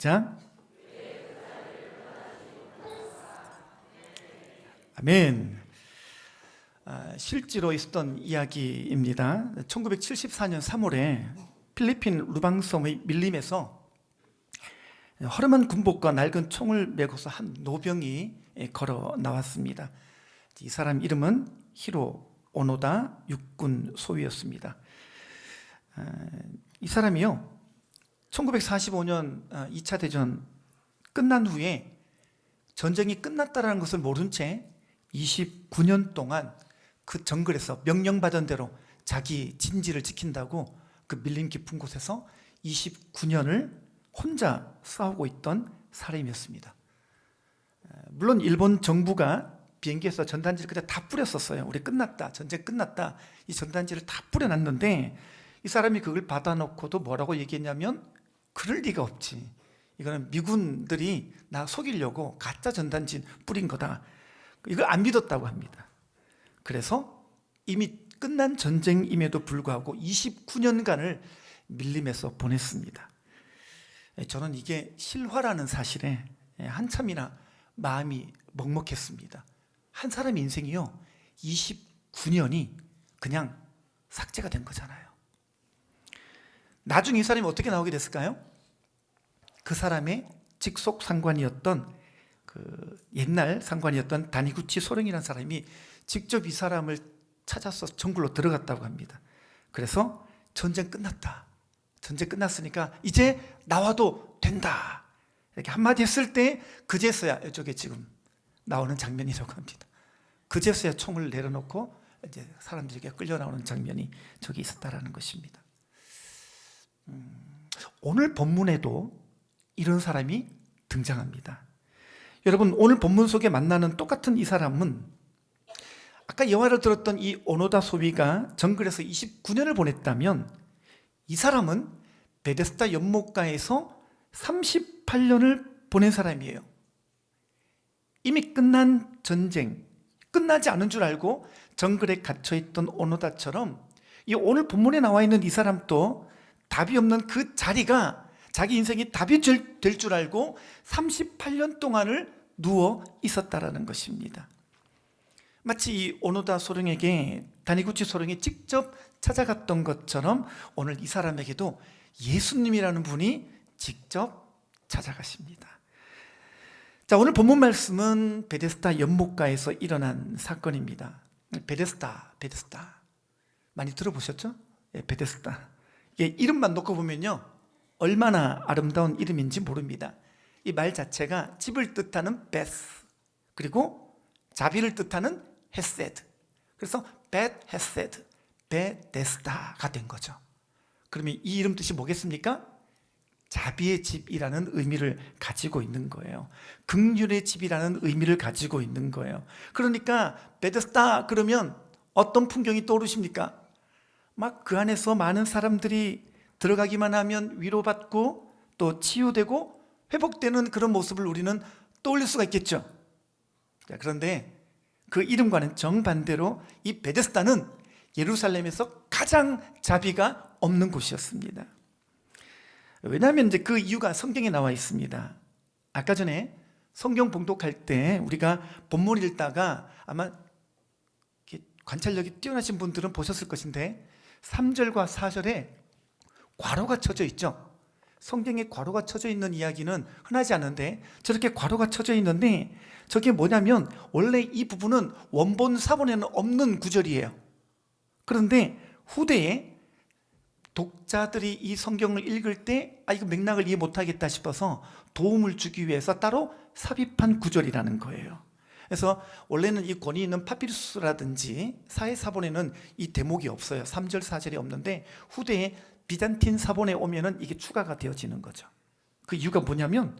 시작. 아멘. 실제로 있었던 이야기입니다. 1974년 3월에 필리핀 루방섬의 밀림에서 허름한 군복과 낡은 총을 메고서 한 노병이 걸어 나왔습니다. 이 사람 이름은 히로 오노다 육군 소위였습니다. 이 사람이요, 1945년 2차 대전 끝난 후에 전쟁이 끝났다는 것을 모른 채 29년 동안 그 정글에서 명령받은 대로 자기 진지를 지킨다고 그 밀림 깊은 곳에서 29년을 혼자 싸우고 있던 사람이었습니다. 물론 일본 정부가 비행기에서 전단지를 그냥 다 뿌렸었어요. 우리 끝났다, 전쟁 끝났다, 이 전단지를 다 뿌려놨는데 이 사람이 그걸 받아놓고도 뭐라고 얘기했냐면, 그럴 리가 없지, 이거는 미군들이 나 속이려고 가짜 전단지 뿌린 거다, 이걸 안 믿었다고 합니다. 그래서 이미 끝난 전쟁임에도 불구하고 29년간을 밀림에서 보냈습니다. 저는 이게 실화라는 사실에 한참이나 마음이 먹먹했습니다. 한 사람의 인생이요, 29년이 그냥 삭제가 된 거잖아요. 나중에 이 사람이 어떻게 나오게 됐을까요? 그 사람의 직속 상관이었던, 그 옛날 상관이었던 다니구치 소령이라는 사람이 직접 이 사람을 찾아서 정글로 들어갔다고 합니다. 그래서 전쟁 끝났다, 전쟁 끝났으니까 이제 나와도 된다, 이렇게 한마디 했을 때 그제서야, 이쪽에 지금 나오는 장면이라고 합니다. 그제서야 총을 내려놓고 이제 사람들에게 끌려 나오는 장면이 저기 있었다라는 것입니다. 오늘 본문에도 이런 사람이 등장합니다. 여러분, 오늘 본문 속에 만나는 똑같은 이 사람은 아까 영화를 들었던 이 오노다 소비가 정글에서 29년을 보냈다면, 이 사람은 베데스다 연못가에서 38년을 보낸 사람이에요. 이미 끝난 전쟁, 끝나지 않은 줄 알고 정글에 갇혀있던 오노다처럼 이 오늘 본문에 나와 있는 이 사람도 답이 없는 그 자리가 자기 인생이 답이 될 줄 알고 38년 동안을 누워 있었다라는 것입니다. 마치 이 오노다 소령에게 다니구치 소령이 직접 찾아갔던 것처럼 오늘 이 사람에게도 예수님이라는 분이 직접 찾아가십니다. 자, 오늘 본문 말씀은 베데스다 연못가에서 일어난 사건입니다. 베데스다 많이 들어보셨죠? 베데스다. 이름만 놓고 보면요, 얼마나 아름다운 이름인지 모릅니다. 이 말 자체가 집을 뜻하는 베스, 그리고 자비를 뜻하는 헤세드, 그래서 벳 헤세드, 베데스다가 된 거죠. 그러면 이 이름 뜻이 뭐겠습니까? 자비의 집이라는 의미를 가지고 있는 거예요. 긍휼의 집이라는 의미를 가지고 있는 거예요. 그러니까 베데스다 그러면 어떤 풍경이 떠오르십니까? 막 그 안에서 많은 사람들이 들어가기만 하면 위로받고 또 치유되고 회복되는 그런 모습을 우리는 떠올릴 수가 있겠죠. 그런데 그 이름과는 정반대로 이 베데스다는 예루살렘에서 가장 자비가 없는 곳이었습니다. 왜냐하면 이제 그 이유가 성경에 나와 있습니다. 아까 전에 성경 봉독할 때 우리가 본문 읽다가 아마 관찰력이 뛰어나신 분들은 보셨을 것인데 3절과 4절에 괄호가 쳐져 있죠. 성경에 괄호가 쳐져 있는 이야기는 흔하지 않은데 저렇게 괄호가 쳐져 있는데, 저게 뭐냐면 원래 이 부분은 원본 사본에는 없는 구절이에요. 그런데 후대에 독자들이 이 성경을 읽을 때 이거 맥락을 이해 못하겠다 싶어서 도움을 주기 위해서 따로 삽입한 구절이라는 거예요. 그래서 원래는 이 권위 있는 파피루스라든지 사회사본에는 이 대목이 없어요. 3절 4절이 없는데 후대에 비잔틴 사본에 오면은 이게 추가가 되어지는 거죠. 그 이유가 뭐냐면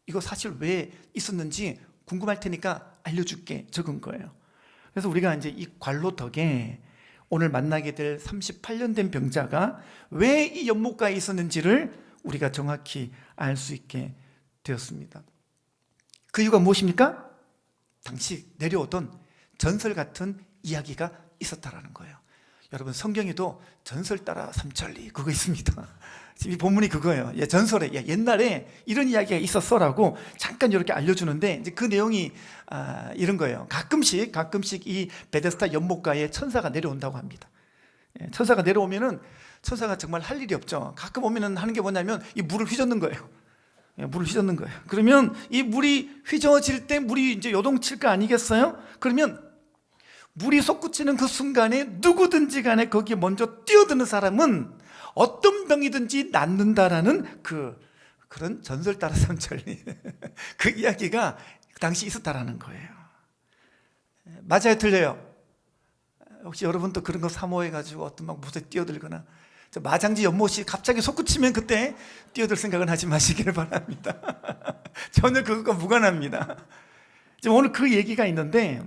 이거 사실 왜 있었는지 궁금할 테니까 알려줄게, 적은 거예요. 그래서 우리가 이제 이 관로 덕에 오늘 만나게 될 38년 된 병자가 왜 이 연못가에 있었는지를 우리가 정확히 알 수 있게 되었습니다. 그 이유가 무엇입니까? 당시 내려오던 전설 같은 이야기가 있었다라는 거예요. 여러분 성경에도 전설 따라 삼천리 그거 있습니다. 지금 이 본문이 그거예요. 전설에 옛날에 이런 이야기가 있었어라고 잠깐 이렇게 알려주는데 이제 그 내용이 이런 거예요. 가끔씩 이 베데스다 연못가에 천사가 내려온다고 합니다. 천사가 내려오면은 천사가 정말 할 일이 없죠. 가끔 오면은 하는 게 뭐냐면 이 물을 휘젓는 거예요. 물을 휘젓는 거예요. 그러면 이 물이 휘저어질 때 물이 이제 요동칠 거 아니겠어요? 그러면 물이 솟구치는 그 순간에 누구든지 간에 거기에 먼저 뛰어드는 사람은 어떤 병이든지 낫는다라는 그런 전설 따라 삼천리 그 이야기가 그 당시 있었다라는 거예요. 맞아요, 틀려요? 혹시 여러분도 그런 거 사모해가지고 어떤 막 무대 뛰어들거나 마장지 연못이 갑자기 솟구치면 그때 뛰어들 생각은 하지 마시길 바랍니다. 전혀 그것과 무관합니다. 지금 오늘 그 얘기가 있는데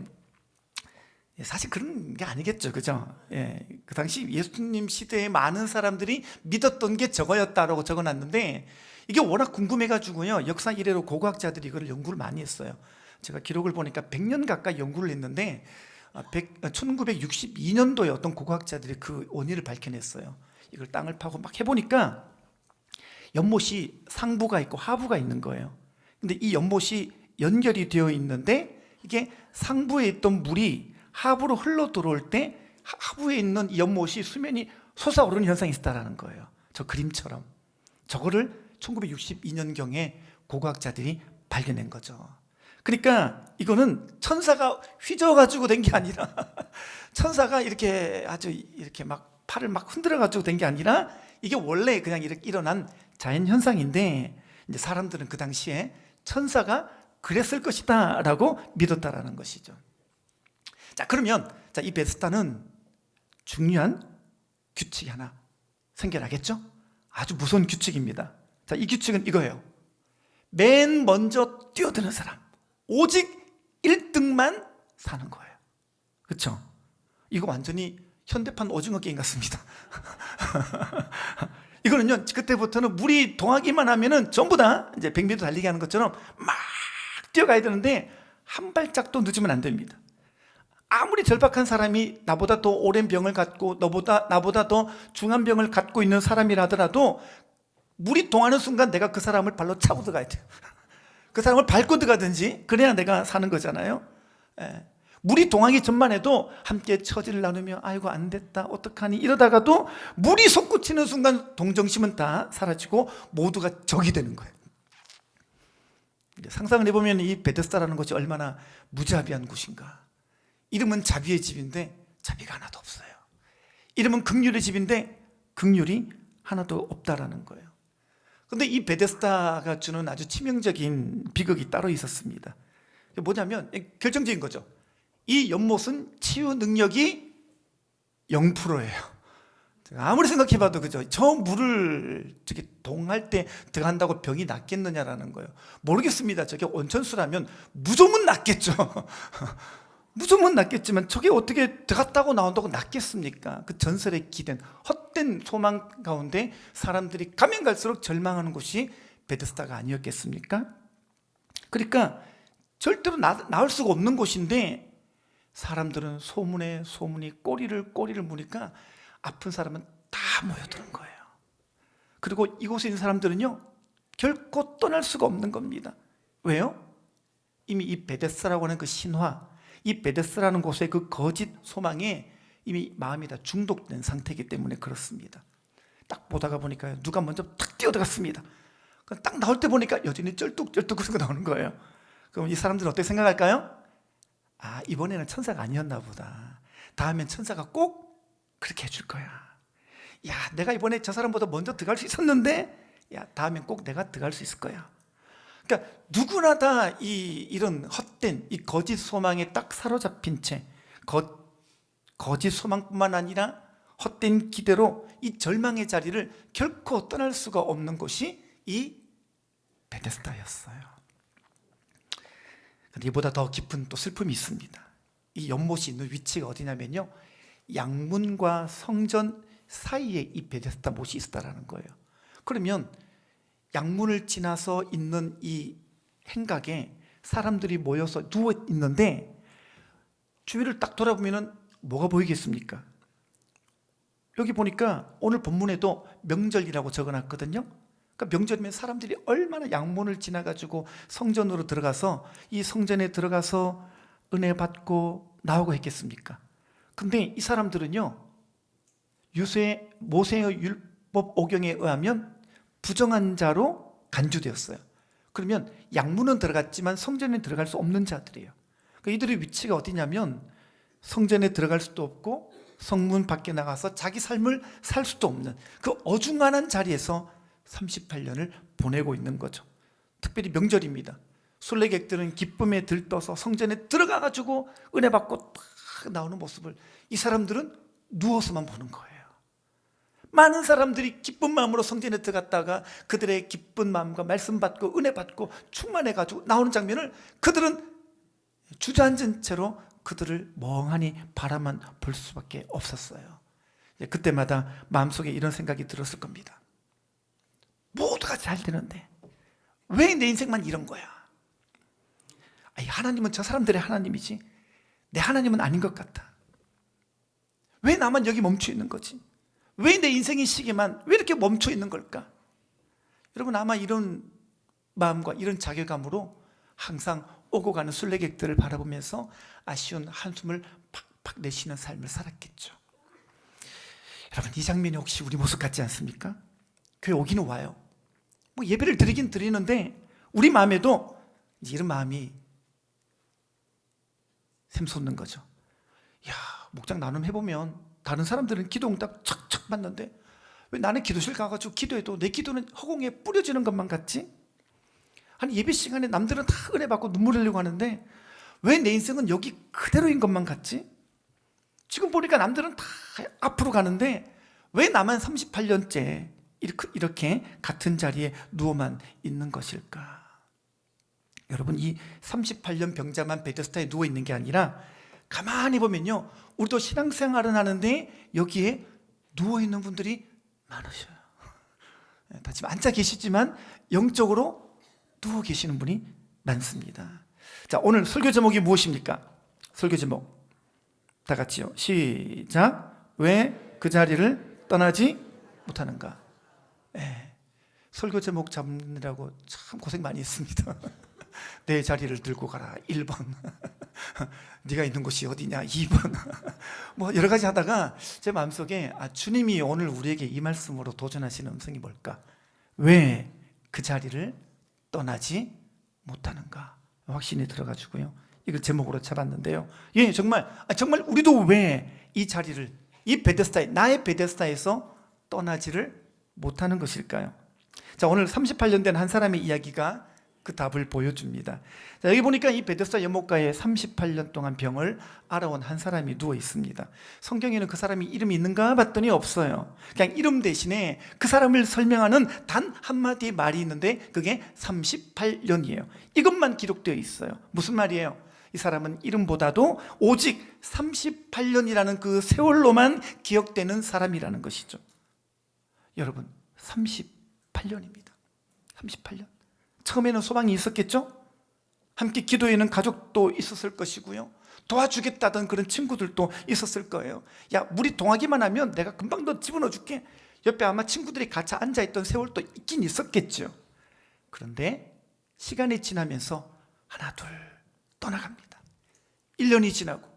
사실 그런 게 아니겠죠, 그죠? 그 당시 예수님 시대에 많은 사람들이 믿었던 게 저거였다라고 적어놨는데 이게 워낙 궁금해가지고요, 역사 이래로 고고학자들이 이걸 연구를 많이 했어요. 제가 기록을 보니까 100년 가까이 연구를 했는데 1962년도에 어떤 고고학자들이 그 원인을 밝혀냈어요. 이걸 땅을 파고 막 해보니까 연못이 상부가 있고 하부가 있는 거예요. 근데 이 연못이 연결이 되어 있는데 이게 상부에 있던 물이 하부로 흘러 들어올 때 하부에 있는 이 연못이 수면이 솟아오르는 현상이 있었다는 거예요. 저 그림처럼. 저거를 1962년경에 고고학자들이 발견한 거죠. 그러니까 이거는 천사가 휘저어가지고 된 게 아니라 천사가 이렇게 아주 이렇게 막 팔을 막 흔들어가지고 된 게 아니라 이게 원래 그냥 이렇게 일어난 자연 현상인데 이제 사람들은 그 당시에 천사가 그랬을 것이다 라고 믿었다라는 것이죠. 자, 그러면 이 베데스다는 중요한 규칙이 하나 생겨나겠죠? 아주 무서운 규칙입니다. 자, 이 규칙은 이거예요. 맨 먼저 뛰어드는 사람, 오직 1등만 사는 거예요. 그렇죠? 이거 완전히 현대판 오징어 게임 같습니다. 이거는요, 그때부터는 물이 동하기만 하면은 전부 다 이제 100m 달리기 하는 것처럼 막 뛰어가야 되는데 한 발짝도 늦으면 안 됩니다. 아무리 절박한 사람이 나보다 더 오랜 병을 갖고 나보다 더 중한 병을 갖고 있는 사람이라 하더라도 물이 동하는 순간 내가 그 사람을 발로 차고 들어가야 돼요. 그 사람을 밟고 들어가든지 그래야 내가 사는 거잖아요. 물이 동하기 전만 해도 함께 처지를 나누며 아이고 안 됐다 어떡하니 이러다가도 물이 솟구치는 순간 동정심은 다 사라지고 모두가 적이 되는 거예요. 상상을 해보면 이 베데스다라는 곳이 얼마나 무자비한 곳인가. 이름은 자비의 집인데 자비가 하나도 없어요. 이름은 긍휼의 집인데 긍휼이 하나도 없다라는 거예요. 그런데 이 베데스다가 주는 아주 치명적인 비극이 따로 있었습니다. 뭐냐면 결정적인 거죠. 이 연못은 치유 능력이 0%예요. 아무리 생각해봐도 그죠. 저 물을 저기 동할 때 들어간다고 병이 낫겠느냐라는 거예요. 모르겠습니다. 저게 온천수라면 무조건 낫겠죠. 무조건 낫겠지만 저게 어떻게 들어갔다고 나온다고 낫겠습니까? 그 전설에 기댄 헛된 소망 가운데 사람들이 가면 갈수록 절망하는 곳이 베데스다가 아니었겠습니까? 그러니까 절대로 나올 수가 없는 곳인데 사람들은 소문이 꼬리를 무니까 아픈 사람은 다 모여드는 거예요. 그리고 이곳에 있는 사람들은요 결코 떠날 수가 없는 겁니다. 왜요? 이미 이 베데스다라고 하는 그 신화, 이 베데스다라는 곳의 그 거짓 소망에 이미 마음이 다 중독된 상태이기 때문에 그렇습니다. 딱 보다가 보니까 누가 먼저 탁 뛰어들어갔습니다. 딱 나올 때 보니까 여전히 쩔뚝쩔뚝 그러고 나오는 거예요. 그럼 이 사람들은 어떻게 생각할까요? 아, 이번에는 천사가 아니었나 보다. 다음엔 천사가 꼭 그렇게 해줄 거야. 야, 내가 이번에 저 사람보다 먼저 들어갈 수 있었는데 야, 다음엔 꼭 내가 들어갈 수 있을 거야. 그러니까 누구나 다 이런 헛된 이 거짓 소망에 딱 사로잡힌 채 거짓 소망뿐만 아니라 헛된 기대로 이 절망의 자리를 결코 떠날 수가 없는 곳이 이 베데스다였어요. 그런데 이보다 더 깊은 또 슬픔이 있습니다. 이 연못이 있는 위치가 어디냐면요, 양문과 성전 사이에 이 베데스다 못이 있었다라는 거예요. 그러면 양문을 지나서 있는 이 행각에 사람들이 모여서 누워 있는데 주위를 딱 돌아보면 뭐가 보이겠습니까? 여기 보니까 오늘 본문에도 명절이라고 적어놨거든요. 그러니까 명절이면 사람들이 얼마나 양문을 지나가지고 성전으로 들어가서 이 성전에 들어가서 은혜 받고 나오고 했겠습니까? 근데 이 사람들은요, 모세의 율법 오경에 의하면 부정한 자로 간주되었어요. 그러면 양문은 들어갔지만 성전에 들어갈 수 없는 자들이에요. 그러니까 이들의 위치가 어디냐면 성전에 들어갈 수도 없고 성문 밖에 나가서 자기 삶을 살 수도 없는 그 어중간한 자리에서 38년을 보내고 있는 거죠. 특별히 명절입니다. 순례객들은 기쁨에 들떠서 성전에 들어가가지고 은혜 받고 딱 나오는 모습을 이 사람들은 누워서만 보는 거예요. 많은 사람들이 기쁜 마음으로 성전에 들어갔다가 그들의 기쁜 마음과 말씀 받고 은혜 받고 충만해가지고 나오는 장면을 그들은 주저앉은 채로 그들을 멍하니 바라만 볼 수밖에 없었어요. 그때마다 마음속에 이런 생각이 들었을 겁니다. 모두가 잘 되는데 왜 내 인생만 이런 거야? 아니, 하나님은 저 사람들의 하나님이지 내 하나님은 아닌 것 같아. 왜 나만 여기 멈춰 있는 거지? 왜 내 인생의 시계만 왜 이렇게 멈춰 있는 걸까? 여러분, 아마 이런 마음과 이런 자괴감으로 항상 오고 가는 순례객들을 바라보면서 아쉬운 한숨을 팍팍 내쉬는 삶을 살았겠죠. 여러분, 이 장면이 혹시 우리 모습 같지 않습니까? 교회 오기는 와요. 뭐 예배를 드리긴 드리는데 우리 마음에도 이런 마음이 샘솟는 거죠. 야, 목장 나눔 해보면 다른 사람들은 기도 응답 척척 받는데 왜 나는 기도실 가가지고 기도해도 내 기도는 허공에 뿌려지는 것만 같지? 아니, 예배 시간에 남들은 다 은혜 받고 눈물 흘리고 하는데 왜 내 인생은 여기 그대로인 것만 같지? 지금 보니까 남들은 다 앞으로 가는데 왜 나만 38년째 이렇게 같은 자리에 누워만 있는 것일까? 여러분, 이 38년 병자만 베데스다에 누워 있는 게 아니라 가만히 보면요, 우리도 신앙생활은 하는데 여기에 누워 있는 분들이 많으셔요. 다 지금 앉아 계시지만 영적으로 누워 계시는 분이 많습니다. 자, 오늘 설교 제목이 무엇입니까? 설교 제목 다 같이요. 시작. 왜 그 자리를 떠나지 못하는가? 설교 제목 잡느라고 참 고생 많이 했습니다. 내 자리를 들고 가라 1번 네가 있는 곳이 어디냐 2번 뭐 여러 가지 하다가 제 마음속에 주님이 오늘 우리에게 이 말씀으로 도전하시는 음성이 뭘까? 왜 그 자리를 떠나지 못하는가? 확신이 들어가지고요, 이걸 제목으로 잡았는데요. 예, 정말 우리도 왜 이 자리를, 이 베데스다에, 나의 베데스다에서 떠나지를 못하는 것일까요? 자, 오늘 38년 된 한 사람의 이야기가 그 답을 보여줍니다. 자, 여기 보니까 이 베데스다 연못가에 38년 동안 병을 앓아온 한 사람이 누워 있습니다. 성경에는 그 사람이 이름이 있는가 봤더니 없어요. 그냥 이름 대신에 그 사람을 설명하는 단 한마디의 말이 있는데 그게 38년이에요. 이것만 기록되어 있어요. 무슨 말이에요? 이 사람은 이름보다도 오직 38년이라는 그 세월로만 기억되는 사람이라는 것이죠. 여러분, 38년입니다. 38년. 처음에는 소망이 있었겠죠? 함께 기도에는 가족도 있었을 것이고요, 도와주겠다던 그런 친구들도 있었을 거예요. 야, 물이 동하기만 하면 내가 금방 너 집어넣어 줄게. 옆에 아마 친구들이 같이 앉아있던 세월도 있긴 있었겠죠. 그런데 시간이 지나면서 하나 둘 떠나갑니다. 1년이 지나고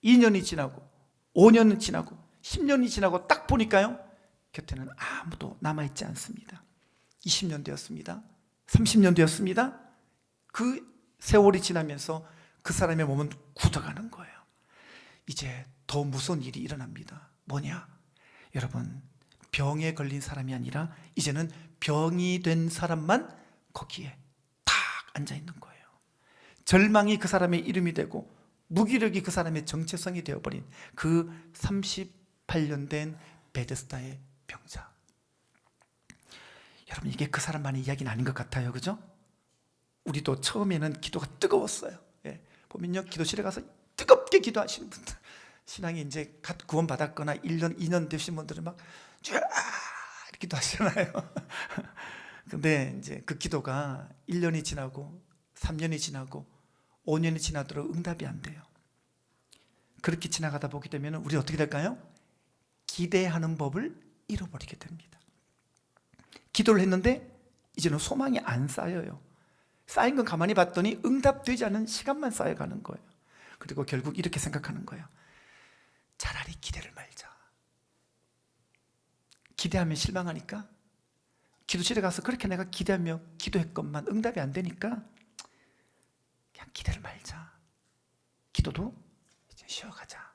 2년이 지나고 5년이 지나고 10년이 지나고 딱 보니까요, 곁에는 아무도 남아있지 않습니다. 20년 되었습니다. 30년 되었습니다. 그 세월이 지나면서 그 사람의 몸은 굳어가는 거예요. 이제 더 무서운 일이 일어납니다. 뭐냐? 여러분, 병에 걸린 사람이 아니라 이제는 병이 된 사람만 거기에 탁 앉아있는 거예요. 절망이 그 사람의 이름이 되고 무기력이 그 사람의 정체성이 되어버린 그 38년 된 베데스다의 병자. 여러분, 이게 그 사람만의 이야기는 아닌 것 같아요. 그죠? 우리도 처음에는 기도가 뜨거웠어요. 예, 보면요, 기도실에 가서 뜨겁게 기도하시는 분들, 신앙이 이제 갓 구원받았거나 1년, 2년 되신 분들은 막 쫙 기도하시잖아요. 근데 이제 그 기도가 1년이 지나고 3년이 지나고 5년이 지나도록 응답이 안 돼요. 그렇게 지나가다 보게 되면 우리 어떻게 될까요? 기대하는 법을 잃어버리게 됩니다. 기도를 했는데 이제는 소망이 안 쌓여요. 쌓인 건 가만히 봤더니 응답되지 않은 시간만 쌓여가는 거예요. 그리고 결국 이렇게 생각하는 거예요. 차라리 기대를 말자. 기대하면 실망하니까 기도실에 가서 그렇게 내가 기대하며 기도했건만 응답이 안 되니까 그냥 기대를 말자. 기도도 이제 쉬어가자.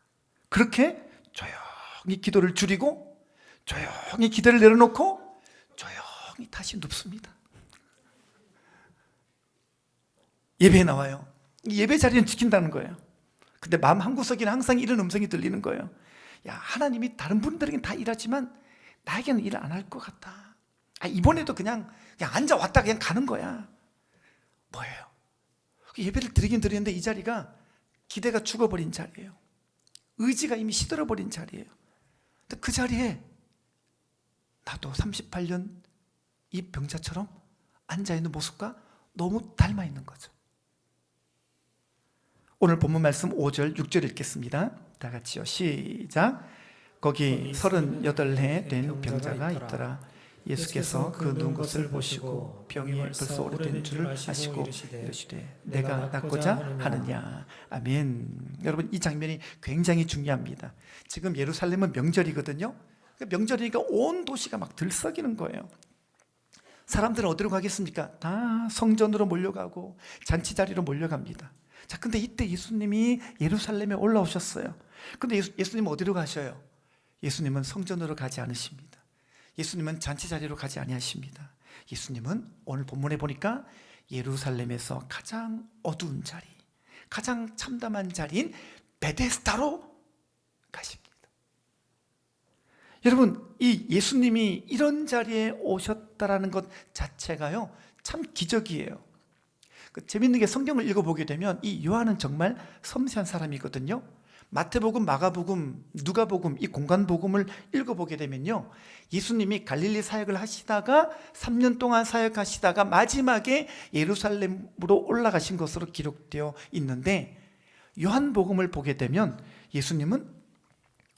그렇게 조용히 기도를 줄이고 조용히 기대를 내려놓고 조용히 다시 눕습니다. 예배에 나와요. 예배 자리는 지킨다는 거예요. 근데 마음 한구석에는 항상 이런 음성이 들리는 거예요. 야, 하나님이 다른 분들에게는 다 일하지만 나에게는 일을 안 할 것 같다. 이번에도 그냥 앉아왔다 그냥 가는 거야. 뭐예요? 예배를 드리긴 드리는데 이 자리가 기대가 죽어버린 자리예요. 의지가 이미 시들어버린 자리예요. 근데 그 자리에 나도 38년 이 병자처럼 앉아있는 모습과 너무 닮아 있는 거죠. 오늘 본문 말씀 5절, 6절 읽겠습니다. 다 같이요. 시작. 거기 38해 된 병자가 있더라. 예수께서 그 누운 것을 보시고 병이 벌써 오래된 줄을 아시고 이르시되 내가 낫고자 하느냐. 아멘. 여러분, 이 장면이 굉장히 중요합니다. 지금 예루살렘은 명절이거든요. 명절이니까 온 도시가 막 들썩이는 거예요. 사람들은 어디로 가겠습니까? 다 성전으로 몰려가고 잔치 자리로 몰려갑니다. 자, 근데 이때 예수님이 예루살렘에 올라오셨어요. 근데 예수님은 어디로 가셔요? 예수님은 성전으로 가지 않으십니다. 예수님은 잔치 자리로 가지 아니하십니다. 예수님은 오늘 본문에 보니까 예루살렘에서 가장 어두운 자리, 가장 참담한 자리인 베데스다로 가십니다. 여러분, 이 예수님이 이런 자리에 오셨다라는 것 자체가요, 참 기적이에요. 재밌는 게 성경을 읽어보게 되면 이 요한은 정말 섬세한 사람이거든요. 마태복음, 마가복음, 누가복음, 이 공간복음을 읽어보게 되면요, 예수님이 갈릴리 사역을 하시다가 3년 동안 사역하시다가 마지막에 예루살렘으로 올라가신 것으로 기록되어 있는데, 요한복음을 보게 되면 예수님은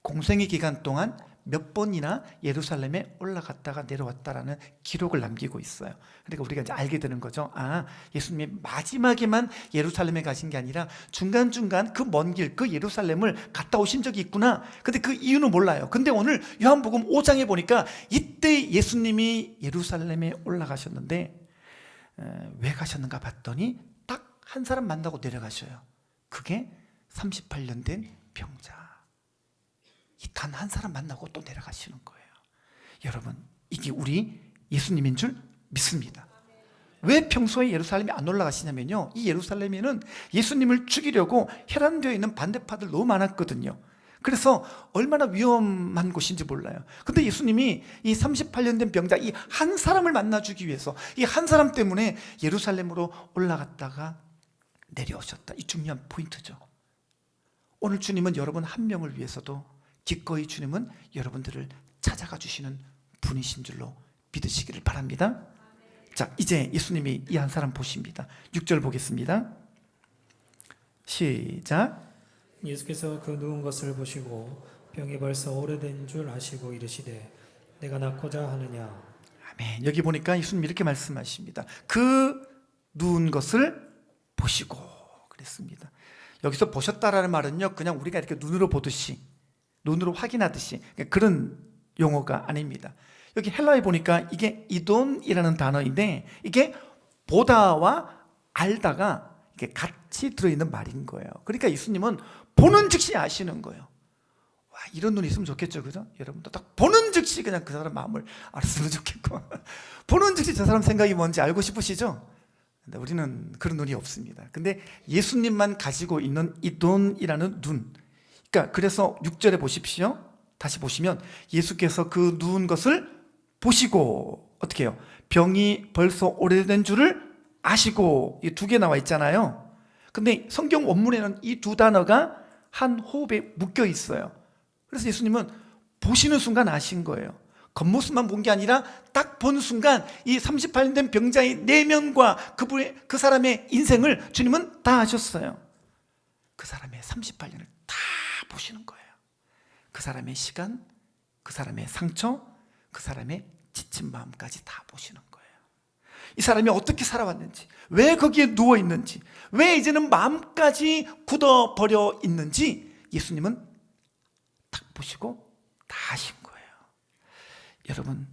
공생의 기간 동안 몇 번이나 예루살렘에 올라갔다가 내려왔다라는 기록을 남기고 있어요. 그러니까 우리가 이제 알게 되는 거죠. 예수님이 마지막에만 예루살렘에 가신 게 아니라 중간중간 그 먼 길, 그 예루살렘을 갔다 오신 적이 있구나. 근데 그 이유는 몰라요. 근데 오늘 요한복음 5장에 보니까 이때 예수님이 예루살렘에 올라가셨는데 왜 가셨는가 봤더니 딱 한 사람 만나고 내려가셔요. 그게 38년 된 병자. 단 한 사람 만나고 또 내려가시는 거예요. 여러분, 이게 우리 예수님인 줄 믿습니다. 왜 평소에 예루살렘에 안 올라가시냐면요, 이 예루살렘에는 예수님을 죽이려고 혈안되어 있는 반대파들 너무 많았거든요. 그래서 얼마나 위험한 곳인지 몰라요. 근데 예수님이 이 38년 된 병자 이 한 사람을 만나주기 위해서 이 한 사람 때문에 예루살렘으로 올라갔다가 내려오셨다. 이 중요한 포인트죠. 오늘 주님은 여러분 한 명을 위해서도 기꺼이 주님은 여러분들을 찾아가 주시는 분이신 줄로 믿으시기를 바랍니다. 자, 이제 예수님이 이 한 사람 보십니다. 6절 보겠습니다. 시작. 예수께서 그 누운 것을 보시고 병이 벌써 오래된 줄 아시고 이르시되 내가 낫고자 하느냐. 아멘. 여기 보니까 예수님이 이렇게 말씀하십니다. 그 누운 것을 보시고 그랬습니다. 여기서 보셨다라는 말은요, 그냥 우리가 이렇게 눈으로 보듯이, 눈으로 확인하듯이 그런 용어가 아닙니다. 여기 헬라에 보니까 이게 이돈이라는 단어인데 이게 보다와 알다가 이게 같이 들어있는 말인 거예요. 그러니까 예수님은 보는 즉시 아시는 거예요. 와, 이런 눈이 있으면 좋겠죠, 그죠? 여러분도 딱 보는 즉시 그냥 그 사람 마음을 알았으면 좋겠고 보는 즉시 저 사람 생각이 뭔지 알고 싶으시죠? 근데 우리는 그런 눈이 없습니다. 근데 예수님만 가지고 있는 이돈이라는 눈, 그러니까 그래서 6절에 보십시오. 다시 보시면 예수께서 그 누운 것을 보시고 어떻게 해요? 병이 벌써 오래된 줄을 아시고, 이 두 개 나와 있잖아요. 근데 성경 원문에는 이 두 단어가 한 호흡에 묶여 있어요. 그래서 예수님은 보시는 순간 아신 거예요. 겉모습만 본 게 아니라 딱 본 순간 이 38년 된 병자의 내면과 그 사람의 인생을 주님은 다 아셨어요. 그 사람의 38년을 다 보시는 거예요. 그 사람의 시간, 그 사람의 상처, 그 사람의 지친 마음까지 다 보시는 거예요. 이 사람이 어떻게 살아왔는지, 왜 거기에 누워 있는지, 왜 이제는 마음까지 굳어버려 있는지 예수님은 딱 보시고 다 하신 거예요. 여러분,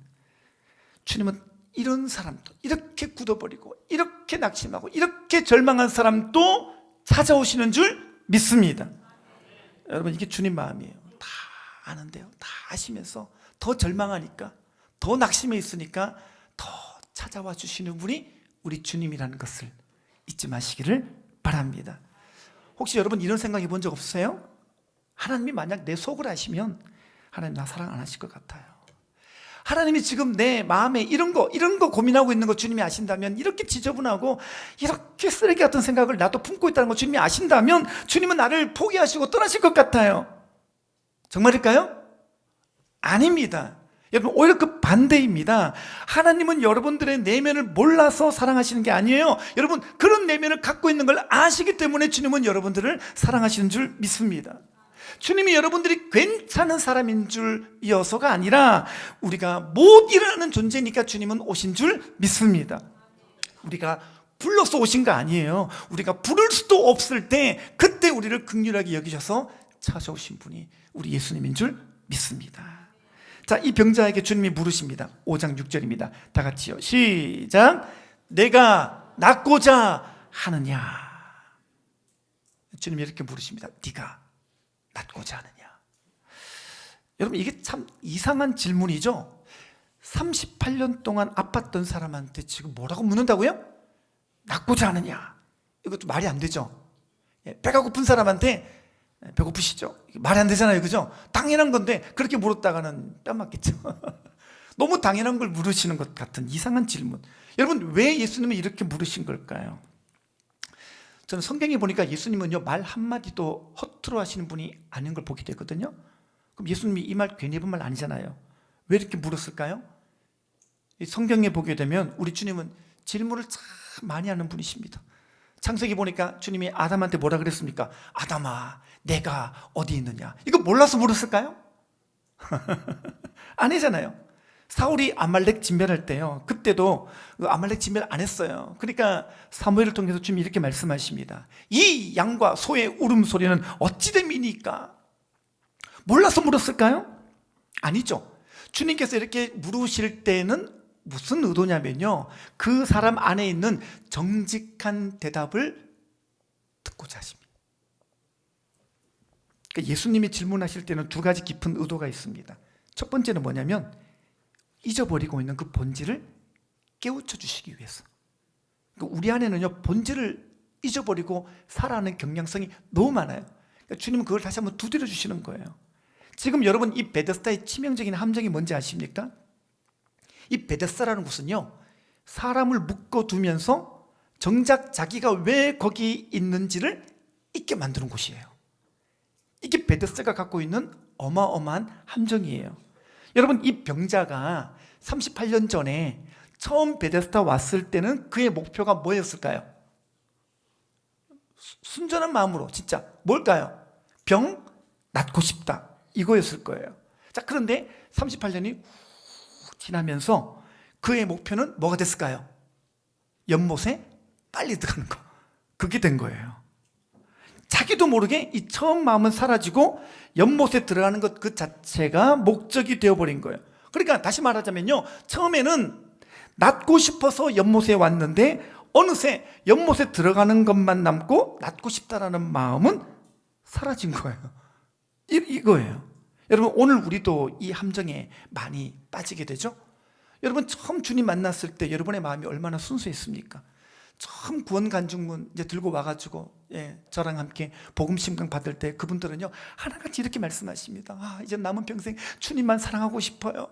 주님은 이런 사람도, 이렇게 굳어버리고 이렇게 낙심하고 이렇게 절망한 사람도 찾아오시는 줄 믿습니다. 여러분, 이게 주님 마음이에요. 다 아는데요, 다 아시면서 더 절망하니까, 더 낙심해 있으니까 더 찾아와 주시는 분이 우리 주님이라는 것을 잊지 마시기를 바랍니다. 혹시 여러분 이런 생각해 본 적 없으세요? 하나님이 만약 내 속을 아시면 하나님 나 사랑 안 하실 것 같아요. 하나님이 지금 내 마음에 이런 거 고민하고 있는 거 주님이 아신다면, 이렇게 지저분하고 이렇게 쓰레기 같은 생각을 나도 품고 있다는 거 주님이 아신다면 주님은 나를 포기하시고 떠나실 것 같아요. 정말일까요? 아닙니다. 여러분, 오히려 그 반대입니다. 하나님은 여러분들의 내면을 몰라서 사랑하시는 게 아니에요. 여러분, 그런 내면을 갖고 있는 걸 아시기 때문에 주님은 여러분들을 사랑하시는 줄 믿습니다. 주님이 여러분들이 괜찮은 사람인 줄이어서가 아니라 우리가 못 일어나는 존재니까 주님은 오신 줄 믿습니다. 우리가 불러서 오신 거 아니에요. 우리가 부를 수도 없을 때 그때 우리를 긍휼하게 여기셔서 찾아오신 분이 우리 예수님인 줄 믿습니다. 자, 이 병자에게 주님이 물으십니다. 5장 6절입니다. 다 같이요. 시작. 내가 낫고자 하느냐? 주님이 이렇게 물으십니다. 네가 낫고자 하느냐? 여러분, 이게 참 이상한 질문이죠. 38년 동안 아팠던 사람한테 지금 뭐라고 묻는다고요? 낫고자 하느냐? 이것도 말이 안 되죠. 배가 고픈 사람한테 배고프시죠? 말이 안 되잖아요, 그죠? 당연한 건데 그렇게 물었다가는 뺨 맞겠죠. 너무 당연한 걸 물으시는 것 같은 이상한 질문. 여러분, 왜 예수님은 이렇게 물으신 걸까요? 저는 성경에 보니까 예수님은요, 말 한마디도 허투루 하시는 분이 아닌 걸 보게 되거든요. 그럼 예수님이 이 말 괜히 해본 말 아니잖아요. 왜 이렇게 물었을까요? 이 성경에 보게 되면 우리 주님은 질문을 참 많이 하는 분이십니다. 창세기 보니까 주님이 아담한테 뭐라 그랬습니까? 아담아, 내가 어디 있느냐? 이거 몰라서 물었을까요? 아니잖아요. 사울이 아말렉 진멸할 때요, 그때도 아말렉 진멸 안 했어요. 그러니까 사무엘을 통해서 주님이 이렇게 말씀하십니다. 이 양과 소의 울음소리는 어찌 됨이니까? 몰라서 물었을까요? 아니죠. 주님께서 이렇게 물으실 때는 무슨 의도냐면요, 그 사람 안에 있는 정직한 대답을 듣고자 하십니다. 그러니까 예수님이 질문하실 때는 두 가지 깊은 의도가 있습니다. 첫 번째는 뭐냐면 잊어버리고 있는 그 본질을 깨우쳐 주시기 위해서. 그러니까 우리 안에는요, 본질을 잊어버리고 살아가는 경향성이 너무 많아요. 그러니까 주님은 그걸 다시 한번 두드려 주시는 거예요. 지금 여러분, 이 베데스다의 치명적인 함정이 뭔지 아십니까? 이 베데스다라는 곳은요, 사람을 묶어두면서 정작 자기가 왜 거기 있는지를 잊게 만드는 곳이에요. 이게 베데스다가 갖고 있는 어마어마한 함정이에요. 여러분, 이 병자가 38년 전에 처음 베데스다 왔을 때는 그의 목표가 뭐였을까요? 순전한 마음으로 진짜 뭘까요? 병 낫고 싶다, 이거였을 거예요. 자, 그런데 38년이 지나면서 그의 목표는 뭐가 됐을까요? 연못에 빨리 들어가는 거. 그게 된 거예요. 자기도 모르게 이 처음 마음은 사라지고 연못에 들어가는 것 그 자체가 목적이 되어버린 거예요. 그러니까 다시 말하자면요, 처음에는 낫고 싶어서 연못에 왔는데 어느새 연못에 들어가는 것만 남고 낫고 싶다라는 마음은 사라진 거예요. 이거예요. 여러분, 오늘 우리도 이 함정에 많이 빠지게 되죠? 여러분, 처음 주님 만났을 때 여러분의 마음이 얼마나 순수했습니까? 처음 구원간증문 이제 들고 와가지고 저랑 함께 복음 심강 받을 때 그분들은요, 하나같이 이렇게 말씀하십니다. 이제 남은 평생 주님만 사랑하고 싶어요.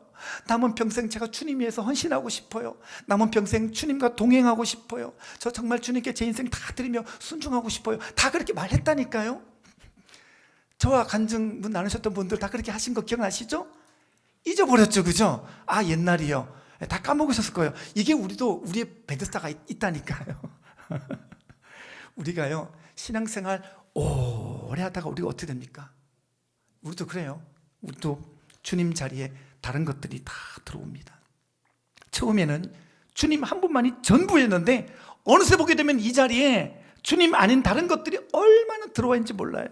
남은 평생 제가 주님 위해서 헌신하고 싶어요. 남은 평생 주님과 동행하고 싶어요. 저 정말 주님께 제 인생 다 드리며 순종하고 싶어요. 다 그렇게 말했다니까요. 저와 간증문 나누셨던 분들 다 그렇게 하신 거 기억나시죠? 잊어버렸죠, 그죠? 옛날이요. 다 까먹으셨을 거예요. 이게 우리의 베데스다가 있다니까요. 우리가요, 신앙생활 오래 하다가 우리가 어떻게 됩니까? 우리도 그래요. 우리도 주님 자리에 다른 것들이 다 들어옵니다. 처음에는 주님 한 분만이 전부였는데 어느새 보게 되면 이 자리에 주님 아닌 다른 것들이 얼마나 들어와 있는지 몰라요.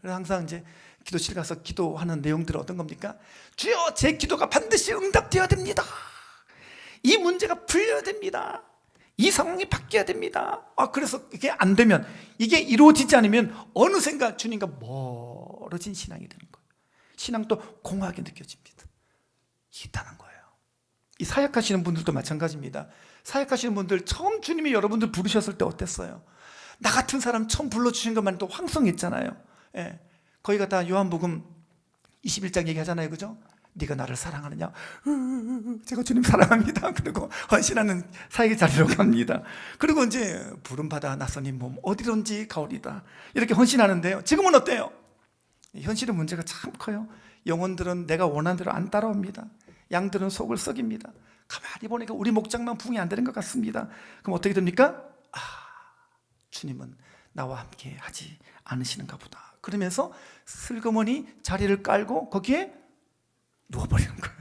그래서 항상 이제 기도실 가서 기도하는 내용들은 어떤 겁니까? 주여, 제 기도가 반드시 응답되어야 됩니다. 이 문제가 풀려야 됩니다. 이 상황이 바뀌어야 됩니다. 그래서 이게 안 되면, 이게 이루어지지 않으면 어느샌가 주님과 멀어진 신앙이 되는 거예요. 신앙도 공허하게 느껴집니다. 있다는 거예요. 이 사역하시는 분들도 마찬가지입니다. 사역하시는 분들 처음 주님이 여러분들 부르셨을 때 어땠어요? 나 같은 사람 처음 불러주신 것만 해도 황송했잖아요. 거기가 다 요한복음 21장 얘기하잖아요, 그죠? 네가 나를 사랑하느냐? 제가 주님 사랑합니다. 그리고 헌신하는 사역의 자리로 갑니다. 그리고 이제 부름받아 나서님 몸 어디론지 가오리다, 이렇게 헌신하는데요. 지금은 어때요? 현실의 문제가 참 커요. 영혼들은 내가 원하는 대로 안 따라옵니다. 양들은 속을 썩입니다. 가만히 보니까 우리 목장만 부응이 안 되는 것 같습니다. 그럼 어떻게 됩니까? 주님은 나와 함께 하지 않으시는가 보다. 그러면서 슬그머니 자리를 깔고 거기에 누워버리는 거예요.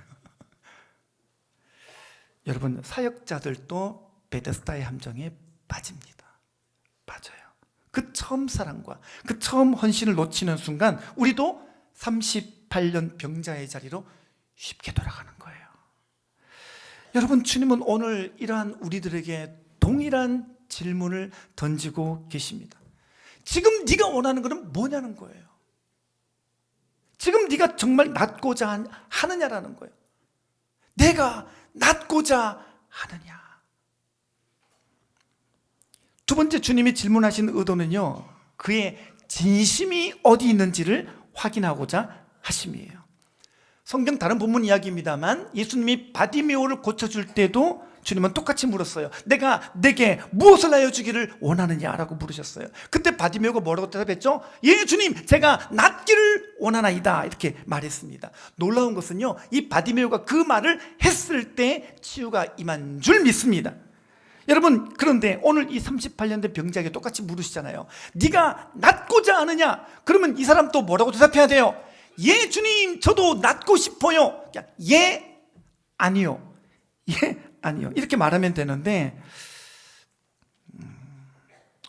여러분, 사역자들도 베데스다의 함정에 빠집니다. 빠져요. 그 처음 사랑과 그 처음 헌신을 놓치는 순간 우리도 38년 병자의 자리로 쉽게 돌아가는 거예요. 여러분, 주님은 오늘 이러한 우리들에게 동일한 질문을 던지고 계십니다. 지금 네가 원하는 것은 뭐냐는 거예요. 지금 네가 정말 낫고자 하느냐라는 거예요. 내가 낫고자 하느냐. 두 번째 주님이 질문하신 의도는요, 그의 진심이 어디 있는지를 확인하고자 하심이에요. 성경 다른 본문 이야기입니다만 예수님이 바디메오를 고쳐줄 때도 주님은 똑같이 물었어요. 내가 내게 무엇을 하여 주기를 원하느냐라고 물으셨어요. 그때 바디메오가 뭐라고 대답했죠? 예, 주님, 제가 낫기를 원하나이다, 이렇게 말했습니다. 놀라운 것은요, 이 바디메오가 그 말을 했을 때 치유가 임한 줄 믿습니다. 여러분, 그런데 오늘 이 38년 된 병자에게 똑같이 물으시잖아요. 네가 낫고자 하느냐? 그러면 이 사람 또 뭐라고 대답해야 돼요? 예, 주님, 저도 낫고 싶어요. 예, 아니요. 예, 아니요. 이렇게 말하면 되는데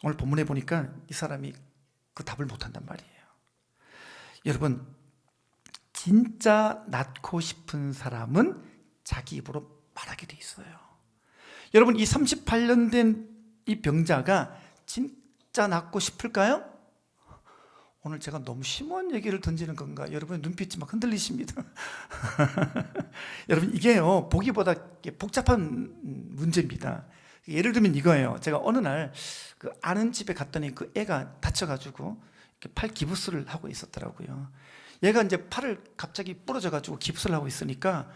오늘 본문에 보니까 이 사람이 그 답을 못한단 말이에요. 여러분, 진짜 낫고 싶은 사람은 자기 입으로 말하게 돼 있어요. 여러분, 이 38년 된 이 병자가 진짜 낫고 싶을까요? 오늘 제가 너무 심오한 얘기를 던지는 건가? 여러분의 눈빛이 막 흔들리십니다. 여러분, 이게요, 보기보다 복잡한 문제입니다. 예를 들면 이거예요. 제가 어느 날 그 아는 집에 갔더니 그 애가 다쳐가지고 팔 기부스를 하고 있었더라고요. 얘가 이제 팔을 갑자기 부러져가지고 기부스를 하고 있으니까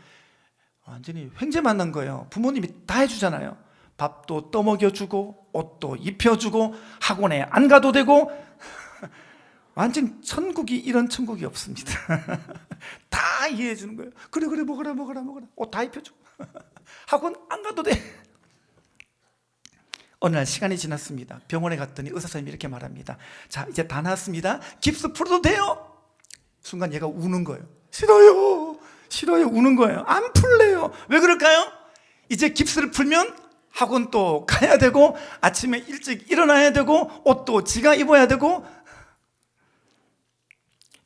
완전히 횡재 만난 거예요. 부모님이 다 해주잖아요. 밥도 떠먹여주고 옷도 입혀주고 학원에 안 가도 되고 완전 천국이 이런 천국이 없습니다. 다 이해해 주는 거예요. 그래 먹어라 옷 다 입혀줘. 학원 안 가도 돼. 어느 날 시간이 지났습니다. 병원에 갔더니 의사 선생님이 이렇게 말합니다. 자, 이제 다 나았습니다. 깁스 풀어도 돼요. 순간 얘가 우는 거예요. 싫어요 우는 거예요. 안 풀래요. 왜 그럴까요? 이제 깁스를 풀면 학원 또 가야 되고 아침에 일찍 일어나야 되고 옷도 지가 입어야 되고.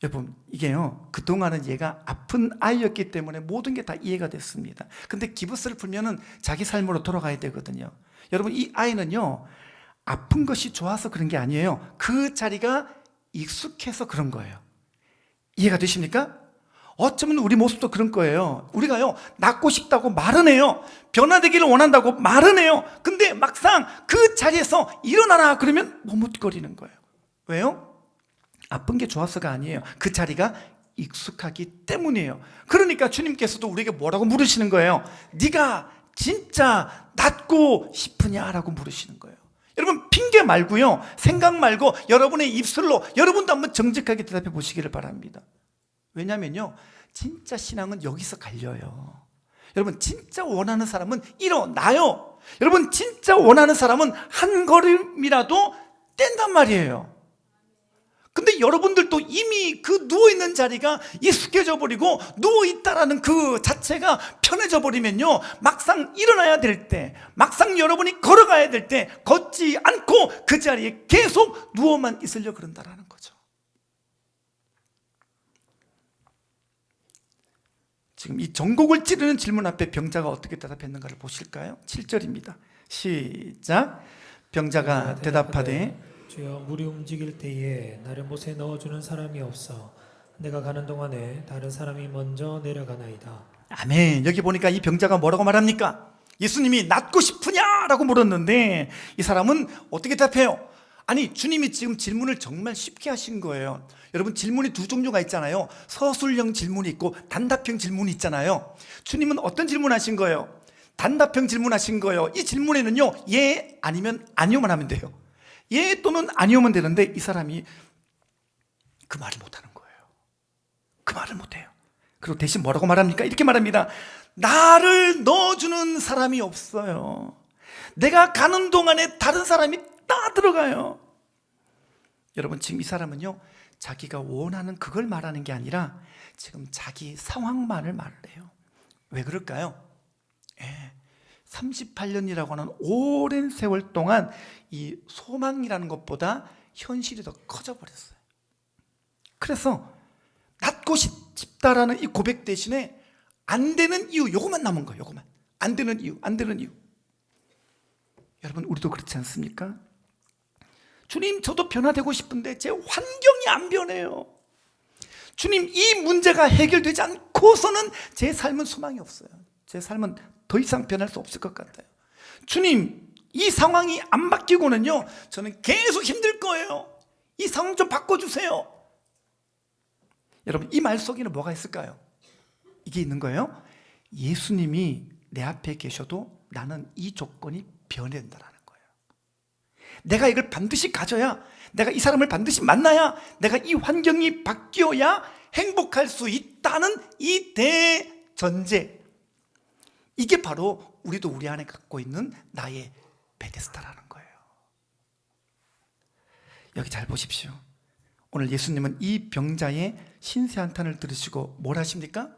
여러분, 이게요, 그동안은 얘가 아픈 아이였기 때문에 모든 게 다 이해가 됐습니다. 근데 기부스를 풀면은 자기 삶으로 돌아가야 되거든요. 여러분, 이 아이는요, 아픈 것이 좋아서 그런 게 아니에요. 그 자리가 익숙해서 그런 거예요. 이해가 되십니까? 어쩌면 우리 모습도 그런 거예요. 우리가요, 낫고 싶다고 말은 해요. 변화되기를 원한다고 말은 해요. 근데 막상 그 자리에서 일어나라 그러면 머뭇거리는 거예요. 왜요? 아픈 게 좋아서가 아니에요. 그 자리가 익숙하기 때문이에요. 그러니까 주님께서도 우리에게 뭐라고 물으시는 거예요? 네가 진짜 낫고 싶으냐라고 물으시는 거예요. 여러분, 핑계 말고요, 생각 말고 여러분의 입술로 여러분도 한번 정직하게 대답해 보시기를 바랍니다. 왜냐면요, 진짜 신앙은 여기서 갈려요. 여러분, 진짜 원하는 사람은 일어나요. 여러분, 진짜 원하는 사람은 한 걸음이라도 뗀단 말이에요. 근데 여러분들도 이미 그 누워있는 자리가 익숙해져 버리고 누워있다라는 그 자체가 편해져 버리면요, 막상 일어나야 될 때, 막상 여러분이 걸어가야 될 때 걷지 않고 그 자리에 계속 누워만 있으려고 그런다라는 거죠. 지금 이 전곡을 찌르는 질문 앞에 병자가 어떻게 대답했는가를 보실까요? 7절입니다. 시작. 병자가 대답하되 주여, 물이 움직일 때에 나를 못에 넣어주는 사람이 없어 내가 가는 동안에 다른 사람이 먼저 내려가나이다. 아멘. 여기 보니까 이 병자가 뭐라고 말합니까? 예수님이 낫고 싶으냐라고 물었는데 이 사람은 어떻게 답해요? 아니, 주님이 지금 질문을 정말 쉽게 하신 거예요. 여러분, 질문이 두 종류가 있잖아요. 서술형 질문이 있고 단답형 질문이 있잖아요. 주님은 어떤 질문하신 거예요? 단답형 질문하신 거예요. 이 질문에는요, 예 아니면 아니오만 하면 돼요. 예 또는 아니오면 되는데 이 사람이 그 말을 못하는 거예요. 그 말을 못해요. 그리고 대신 뭐라고 말합니까? 이렇게 말합니다. 나를 넣어주는 사람이 없어요. 내가 가는 동안에 다른 사람이 다 들어가요. 여러분, 지금 이 사람은요, 자기가 원하는 그걸 말하는 게 아니라 지금 자기 상황만을 말을 해요. 왜 그럴까요? 38년이라고 하는 오랜 세월 동안 이 소망이라는 것보다 현실이 더 커져 버렸어요. 그래서 낫고 싶다라는 이 고백 대신에 안 되는 이유, 요것만 남은 거예요. 요것만. 안 되는 이유, 안 되는 이유. 여러분, 우리도 그렇지 않습니까? 주님, 저도 변화되고 싶은데 제 환경이 안 변해요. 주님, 이 문제가 해결되지 않고서는 제 삶은 소망이 없어요. 제 삶은 더 이상 변할 수 없을 것 같아요. 주님, 이 상황이 안 바뀌고는요, 저는 계속 힘들 거예요. 이 상황 좀 바꿔주세요. 여러분, 이 말 속에는 뭐가 있을까요? 이게 있는 거예요. 예수님이 내 앞에 계셔도 나는 이 조건이 변해야 된다는 거예요. 내가 이걸 반드시 가져야, 내가 이 사람을 반드시 만나야, 내가 이 환경이 바뀌어야 행복할 수 있다는 이 대전제, 이게 바로 우리도 우리 안에 갖고 있는 나의 베데스다라는 거예요. 여기 잘 보십시오. 오늘 예수님은 이 병자의 신세 한탄을 들으시고 뭘 하십니까?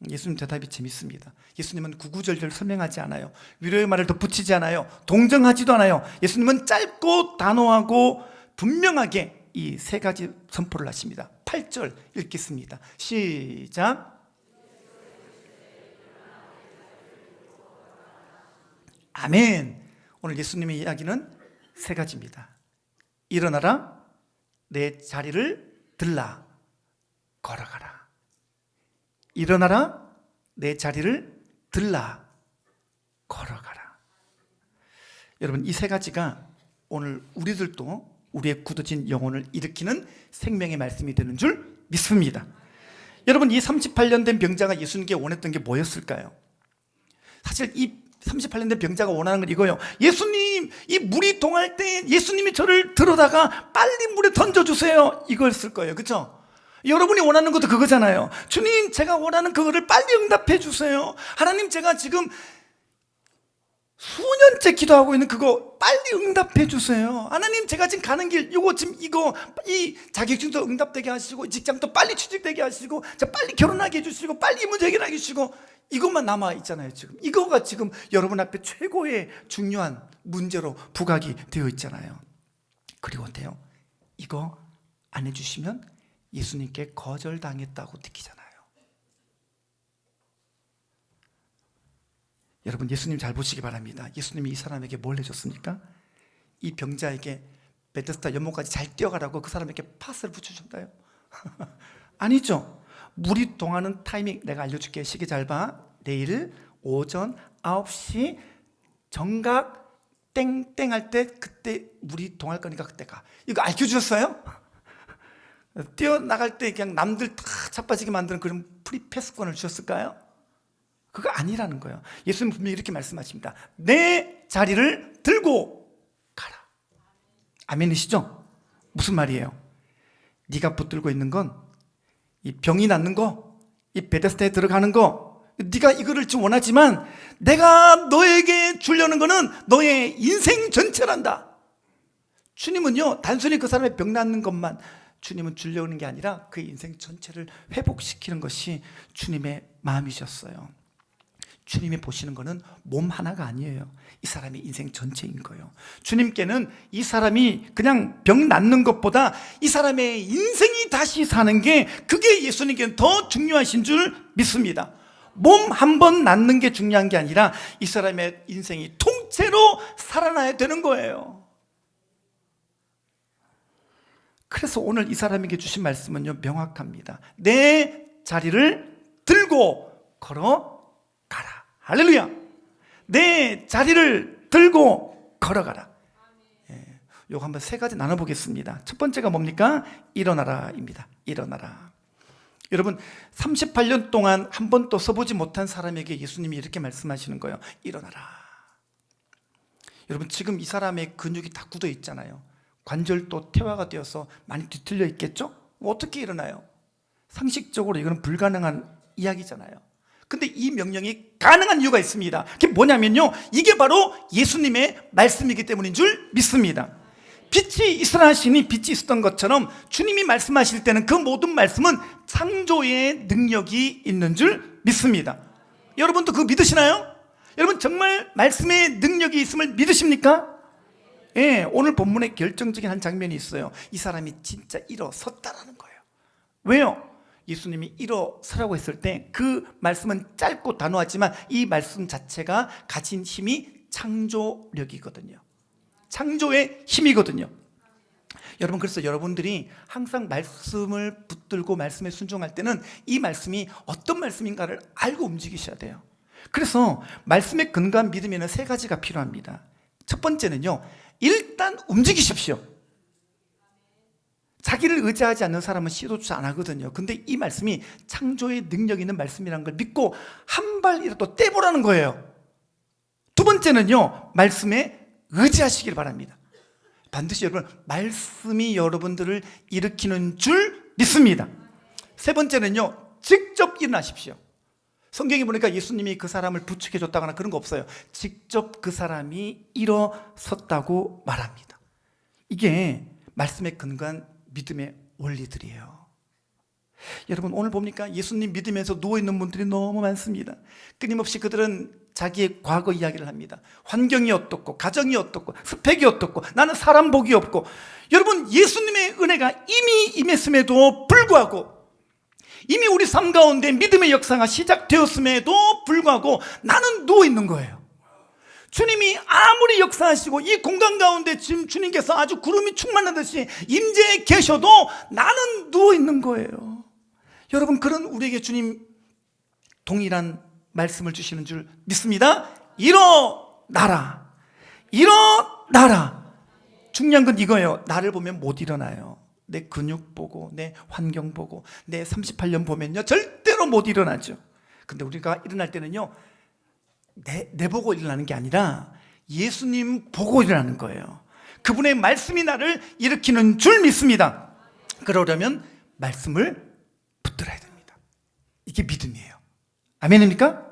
예수님 대답이 재밌습니다. 예수님은 구구절절 설명하지 않아요. 위로의 말을 덧붙이지 않아요. 동정하지도 않아요. 예수님은 짧고 단호하고 분명하게 이 세 가지 선포를 하십니다. 8절 읽겠습니다. 시작. 아멘. 오늘 예수님의 이야기는 세 가지입니다. 일어나라, 내 자리를 들라, 걸어가라. 일어나라, 내 자리를 들라, 걸어가라. 여러분, 이 세 가지가 오늘 우리들도 우리의 굳어진 영혼을 일으키는 생명의 말씀이 되는 줄 믿습니다. 여러분, 이 38년 된 병자가 예수님께 원했던 게 뭐였을까요? 사실 이 38년 된 병자가 원하는 건 이거예요. 예수님, 이 물이 동할 때 예수님이 저를 들어다가 빨리 물에 던져주세요. 이거였을 거예요. 그렇죠? 여러분이 원하는 것도 그거잖아요. 주님, 제가 원하는 그거를 빨리 응답해 주세요. 하나님, 제가 지금 수년째 기도하고 있는 그거 빨리 응답해 주세요. 하나님, 제가 지금 가는 길, 이 자격증도 응답되게 하시고, 직장도 빨리 취직되게 하시고, 제가 빨리 결혼하게 해주시고, 빨리 이 문제 해결하게 해주시고, 이것만 남아 있잖아요. 지금 이거가 지금 여러분 앞에 최고의 중요한 문제로 부각이 되어 있잖아요. 그리고 어때요? 이거 안 해주시면 예수님께 거절당했다고 느끼잖아요. 여러분, 예수님 잘 보시기 바랍니다. 예수님이 이 사람에게 뭘 해줬습니까? 이 병자에게 베데스다 연못까지 잘 뛰어가라고 그 사람에게 파스를 붙여줬나요? 아니죠. 물이 동하는 타이밍 내가 알려줄게. 시계 잘 봐. 내일 오전 9시 정각 땡땡 할 때 그때 물이 동할 거니까 그때 가. 이거 알려주셨어요? 뛰어나갈 때 그냥 남들 다 자빠지게 만드는 그런 프리패스권을 주셨을까요? 그거 아니라는 거예요. 예수님 분명히 이렇게 말씀하십니다. 내 자리를 들고 가라. 아멘이시죠? 무슨 말이에요? 네가 붙들고 있는 건 이 병이 낫는 거, 이 베데스다에 들어가는 거, 네가 이거를 좀 원하지만 내가 너에게 주려는 거는 너의 인생 전체란다. 주님은요, 단순히 그 사람의 병 낫는 것만 주님은 주려는 게 아니라 그의 인생 전체를 회복시키는 것이 주님의 마음이셨어요. 주님이 보시는 것은 몸 하나가 아니에요. 이 사람의 인생 전체인 거예요. 주님께는 이 사람이 그냥 병 낫는 것보다 이 사람의 인생이 다시 사는 게, 그게 예수님께는 더 중요하신 줄 믿습니다. 몸 한 번 낫는 게 중요한 게 아니라 이 사람의 인생이 통째로 살아나야 되는 거예요. 그래서 오늘 이 사람에게 주신 말씀은요, 명확합니다. 내 자리를 들고 걸어가라. 할렐루야. 내 자리를 들고 걸어가라. 예, 요거 한번 세 가지 나눠보겠습니다. 첫 번째가 뭡니까? 일어나라입니다. 일어나라. 여러분, 38년 동안 한 번도 써보지 못한 사람에게 예수님이 이렇게 말씀하시는 거예요. 일어나라. 여러분, 지금 이 사람의 근육이 다 굳어 있잖아요. 관절도 퇴화가 되어서 많이 뒤틀려 있겠죠? 어떻게 일어나요? 상식적으로 이거는 불가능한 이야기잖아요. 근데 이 명령이 가능한 이유가 있습니다. 그게 뭐냐면요, 이게 바로 예수님의 말씀이기 때문인 줄 믿습니다. 빛이 있으라 하시니 빛이 있었던 것처럼 주님이 말씀하실 때는 그 모든 말씀은 창조의 능력이 있는 줄 믿습니다. 여러분도 그거 믿으시나요? 여러분, 정말 말씀의 능력이 있음을 믿으십니까? 예, 오늘 본문에 결정적인 한 장면이 있어요. 이 사람이 진짜 일어섰다라는 거예요. 왜요? 예수님이 일어서라고 했을 때 그 말씀은 짧고 단호하지만 이 말씀 자체가 가진 힘이 창조력이거든요. 창조의 힘이거든요. 여러분, 그래서 여러분들이 항상 말씀을 붙들고 말씀에 순종할 때는 이 말씀이 어떤 말씀인가를 알고 움직이셔야 돼요. 그래서 말씀에 근거한 믿음에는 세 가지가 필요합니다. 첫 번째는요, 일단 움직이십시오. 자기를 의지하지 않는 사람은 시도조차 안 하거든요. 근데 이 말씀이 창조의 능력 있는 말씀이라는 걸 믿고 한 발이라도 떼보라는 거예요. 두 번째는요, 말씀에 의지하시길 바랍니다. 반드시 여러분, 말씀이 여러분들을 일으키는 줄 믿습니다. 세 번째는요, 직접 일어나십시오. 성경에 보니까 예수님이 그 사람을 부축해 줬다거나 그런 거 없어요. 직접 그 사람이 일어섰다고 말합니다. 이게 말씀에 근거한 믿음의 원리들이에요. 여러분, 오늘 봅니까? 예수님 믿으면서 누워있는 분들이 너무 많습니다. 끊임없이 그들은 자기의 과거 이야기를 합니다. 환경이 어떻고, 가정이 어떻고, 스펙이 어떻고, 나는 사람 복이 없고. 여러분, 예수님의 은혜가 이미 임했음에도 불구하고, 이미 우리 삶 가운데 믿음의 역사가 시작되었음에도 불구하고 나는 누워있는 거예요. 주님이 아무리 역사하시고 이 공간 가운데 지금 주님께서 아주 구름이 충만하듯이 임재해 계셔도 나는 누워있는 거예요. 여러분, 그런 우리에게 주님 동일한 말씀을 주시는 줄 믿습니다. 일어나라. 일어나라. 중요한 건 이거예요. 나를 보면 못 일어나요. 내 근육 보고, 내 환경 보고, 내 38년 보면요, 절대로 못 일어나죠. 근데 우리가 일어날 때는요, 내 보고 일어나는 게 아니라 예수님 보고 일어나는 거예요. 그분의 말씀이 나를 일으키는 줄 믿습니다. 그러려면 말씀을 붙들어야 됩니다. 이게 믿음이에요. 아멘입니까?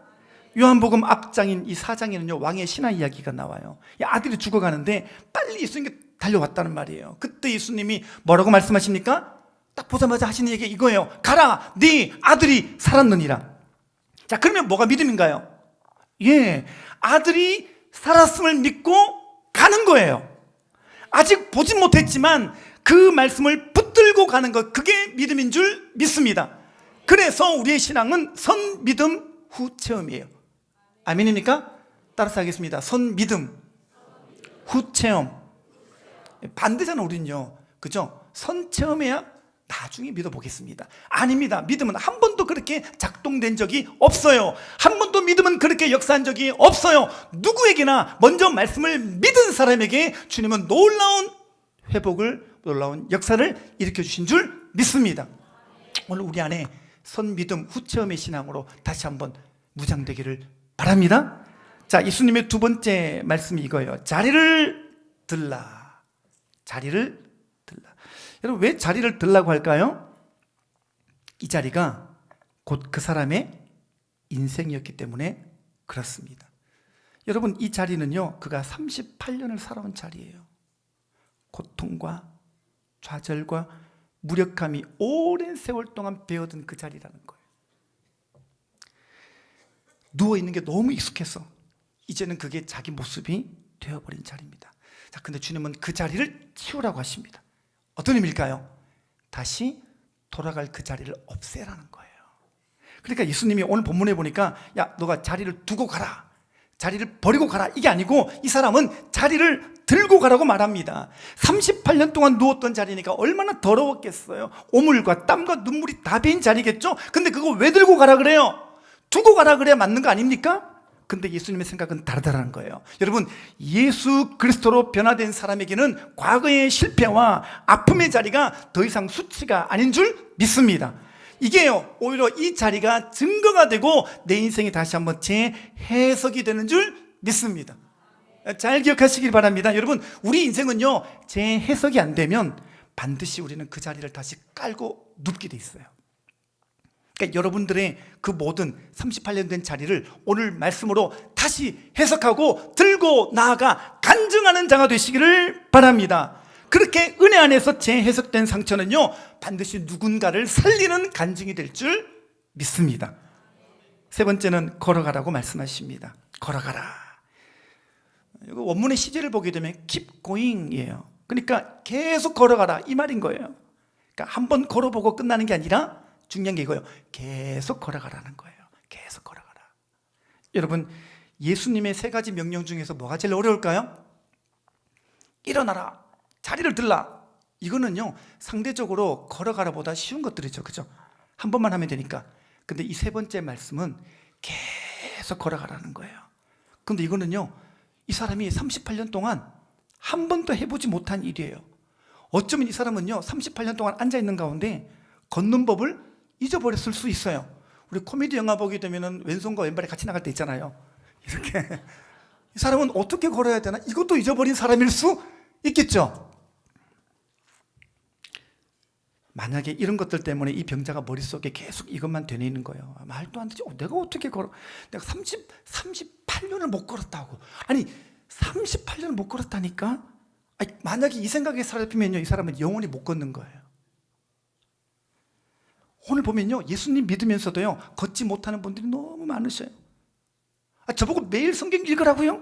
요한복음 앞장인 이 4장에는요, 왕의 신화 이야기가 나와요. 아들이 죽어가는데 빨리 예수님께 달려왔다는 말이에요. 그때 예수님이 뭐라고 말씀하십니까? 딱 보자마자 하시는 얘기가 이거예요. 가라, 네 아들이 살았느니라. 자, 그러면 뭐가 믿음인가요? 예, 아들이 살았음을 믿고 가는 거예요. 아직 보진 못했지만 그 말씀을 붙들고 가는 것, 그게 믿음인 줄 믿습니다. 그래서 우리의 신앙은 선 믿음 후 체험이에요. 아멘입니까? 따라서 하겠습니다. 선 믿음 후 체험. 반대잖아, 우린요. 그죠? 선 체험해야 나중에 믿어보겠습니다. 아닙니다. 믿음은 한 번도 그렇게 작동된 적이 없어요. 한 번도 믿음은 그렇게 역사한 적이 없어요. 누구에게나 먼저 말씀을 믿은 사람에게 주님은 놀라운 회복을, 놀라운 역사를 일으켜주신 줄 믿습니다. 오늘 우리 안에 선믿음 후체험의 신앙으로 다시 한번 무장되기를 바랍니다. 자, 예수님의 두 번째 말씀이 이거예요. 자리를 들라. 자리를 들라. 여러분, 왜 자리를 들라고 할까요? 이 자리가 곧 그 사람의 인생이었기 때문에 그렇습니다. 여러분, 이 자리는요, 그가 38년을 살아온 자리예요. 고통과 좌절과 무력함이 오랜 세월 동안 배어든 그 자리라는 거예요. 누워있는 게 너무 익숙해서 이제는 그게 자기 모습이 되어버린 자리입니다. 자, 근데 주님은 그 자리를 치우라고 하십니다. 어떤 의미일까요? 다시 돌아갈 그 자리를 없애라는 거예요. 그러니까 예수님이 오늘 본문에 보니까 야, 너가 자리를 두고 가라, 자리를 버리고 가라, 이게 아니고 이 사람은 자리를 들고 가라고 말합니다. 38년 동안 누웠던 자리니까 얼마나 더러웠겠어요. 오물과 땀과 눈물이 다 배인 자리겠죠. 근데 그거 왜 들고 가라 그래요? 두고 가라 그래야 맞는 거 아닙니까? 근데 예수님의 생각은 다르다는 거예요. 여러분, 예수 그리스도로 변화된 사람에게는 과거의 실패와 아픔의 자리가 더 이상 수치가 아닌 줄 믿습니다. 이게요, 오히려 이 자리가 증거가 되고 내 인생이 다시 한번 재해석이 되는 줄 믿습니다. 잘 기억하시길 바랍니다. 여러분, 우리 인생은요, 재해석이 안 되면 반드시 우리는 그 자리를 다시 깔고 눕게 돼 있어요. 그러니까 여러분들의 그 모든 38년 된 자리를 오늘 말씀으로 다시 해석하고 들고 나아가 간증하는 자가 되시기를 바랍니다. 그렇게 은혜 안에서 재해석된 상처는요, 반드시 누군가를 살리는 간증이 될 줄 믿습니다. 세 번째는 걸어가라고 말씀하십니다. 걸어가라. 이거 원문의 시제를 보게 되면 keep going이에요. 그러니까 계속 걸어가라, 이 말인 거예요. 그러니까 한번 걸어보고 끝나는 게 아니라 중요한 게 이거예요. 계속 걸어가라는 거예요. 계속 걸어가라. 여러분, 예수님의 세 가지 명령 중에서 뭐가 제일 어려울까요? 일어나라, 자리를 들라. 이거는요, 상대적으로 걸어가라 보다 쉬운 것들이죠. 그죠? 한 번만 하면 되니까. 근데 이 세 번째 말씀은 계속 걸어가라는 거예요. 근데 이거는요, 이 사람이 38년 동안 한 번도 해보지 못한 일이에요. 어쩌면 이 사람은요, 38년 동안 앉아있는 가운데 걷는 법을 잊어버렸을 수 있어요. 우리 코미디 영화 보게 되면 왼손과 왼발이 같이 나갈 때 있잖아요. 이렇게. 이 사람은 어떻게 걸어야 되나? 이것도 잊어버린 사람일 수 있겠죠. 만약에 이런 것들 때문에 이 병자가 머릿속에 계속 이것만 되뇌이는 거예요. 말도 안 되지. 내가 어떻게 걸어? 내가 38년을 못 걸었다고. 아니, 38년을 못 걸었다니까? 아니, 만약에 이 생각에 사로잡히면요, 이 사람은 영원히 못 걷는 거예요. 오늘 보면요, 예수님 믿으면서도요, 걷지 못하는 분들이 너무 많으셔요. 저보고 매일 성경 읽으라고요?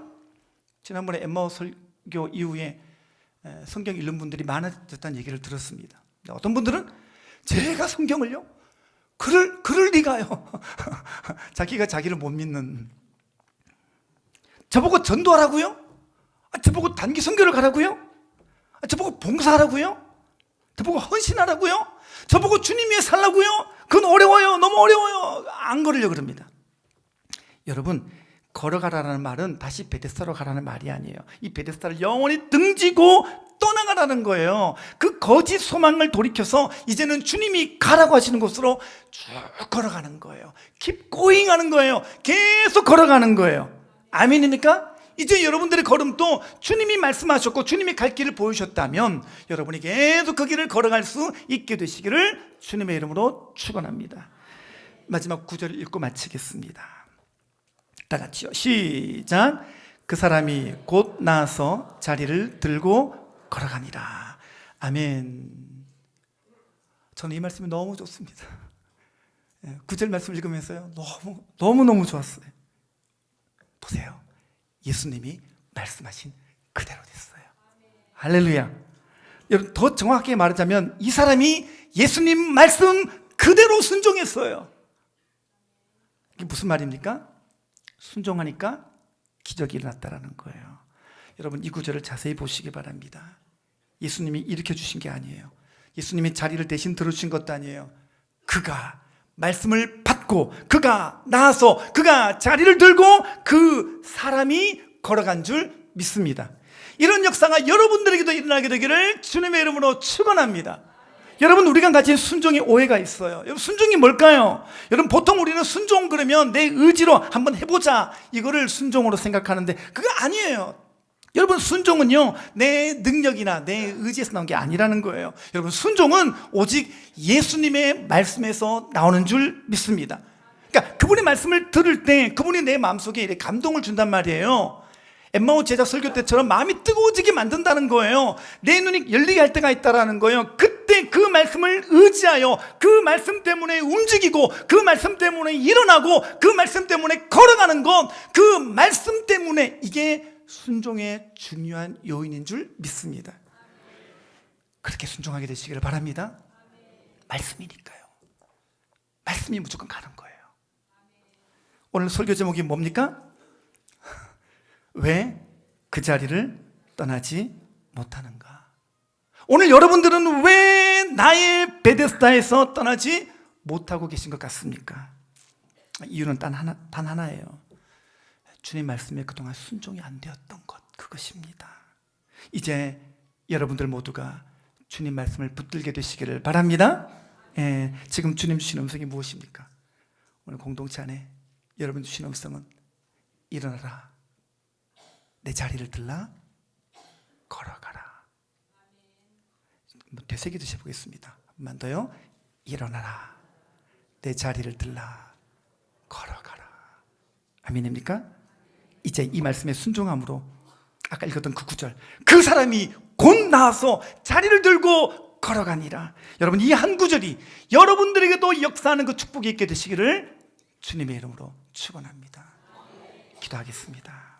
지난번에 엠마오스 설교 이후에 성경 읽는 분들이 많아졌다는 얘기를 들었습니다. 어떤 분들은 제가 성경을요? 그럴 리가요. 자기가 자기를 못 믿는. 저보고 전도하라고요? 저보고 단기 선교를 가라고요? 저보고 봉사하라고요? 저보고 헌신하라고요? 저보고 주님 위해 살라고요? 그건 어려워요. 너무 어려워요. 안 걸으려고 그럽니다. 여러분, 걸어가라는 말은 다시 베데스다로 가라는 말이 아니에요. 이 베데스다를 영원히 등지고 떠나가라는 거예요. 그 거짓 소망을 돌이켜서 이제는 주님이 가라고 하시는 곳으로 쭉 걸어가는 거예요. keep going 하는 거예요. 계속 걸어가는 거예요. 아멘입니까? 이제 여러분들의 걸음도 주님이 말씀하셨고 주님이 갈 길을 보여주셨다면 여러분이 계속 그 길을 걸어갈 수 있게 되시기를 주님의 이름으로 축원합니다. 마지막 9절을 읽고 마치겠습니다. 다 같이요. 시작. 그 사람이 곧 나아서 자리를 들고 걸어가니라. 아멘. 저는 이 말씀이 너무 좋습니다. 9절 말씀 읽으면서요, 너무 좋았어요. 보세요. 예수님이 말씀하신 그대로 됐어요. 할렐루야. 여러분, 더 정확하게 말하자면 이 사람이 예수님 말씀 그대로 순종했어요. 이게 무슨 말입니까? 순종하니까 기적이 일어났다라는 거예요. 여러분, 이 구절을 자세히 보시기 바랍니다. 예수님이 일으켜주신 게 아니에요. 예수님이 자리를 대신 들어주신 것도 아니에요. 그가 말씀을 받고 그가 나아서 그가 자리를 들고 그 사람이 걸어간 줄 믿습니다. 이런 역사가 여러분들에게도 일어나게 되기를 주님의 이름으로 축원합니다. 여러분, 우리가 가진 순종의 오해가 있어요. 여러분, 순종이 뭘까요? 여러분, 보통 우리는 순종 그러면 내 의지로 한번 해보자, 이거를 순종으로 생각하는데 그거 아니에요. 여러분, 순종은요, 내 능력이나 내 의지에서 나온 게 아니라는 거예요. 여러분, 순종은 오직 예수님의 말씀에서 나오는 줄 믿습니다. 그러니까 그분의 말씀을 들을 때 그분이 내 마음속에 이렇게 감동을 준단 말이에요. 엠마오 제자 설교 때처럼 마음이 뜨거워지게 만든다는 거예요. 내 눈이 열리게 할 때가 있다라는 거예요. 그때 그 말씀을 의지하여 그 말씀 때문에 움직이고 그 말씀 때문에 일어나고 그 말씀 때문에 걸어가는 것, 그 말씀 때문에 이게 순종의 중요한 요인인 줄 믿습니다. 그렇게 순종하게 되시기를 바랍니다. 말씀이니까요. 말씀이 무조건 가는 거예요. 오늘 설교 제목이 뭡니까? 왜 그 자리를 떠나지 못하는가? 오늘 여러분들은 왜 나의 베데스다에서 떠나지 못하고 계신 것 같습니까? 이유는 단 하나예요. 주님 말씀에 그동안 순종이 안 되었던 것, 그것입니다. 이제 여러분들 모두가 주님 말씀을 붙들게 되시기를 바랍니다. 지금 주님 주신 음성이 무엇입니까? 오늘 공동체 안에 여러분 주신 음성은 일어나라, 내 자리를 들라, 걸어가라. 되새기듯이 해보겠습니다. 한 번 더요. 일어나라, 내 자리를 들라, 걸어가라. 아멘입니까? 이제 이 말씀에 순종함으로 아까 읽었던 그 구절, 그 사람이 곧 나와서 자리를 들고 걸어가니라. 여러분, 이 한 구절이 여러분들에게도 역사하는 그 축복이 있게 되시기를 주님의 이름으로 축원합니다. 기도하겠습니다.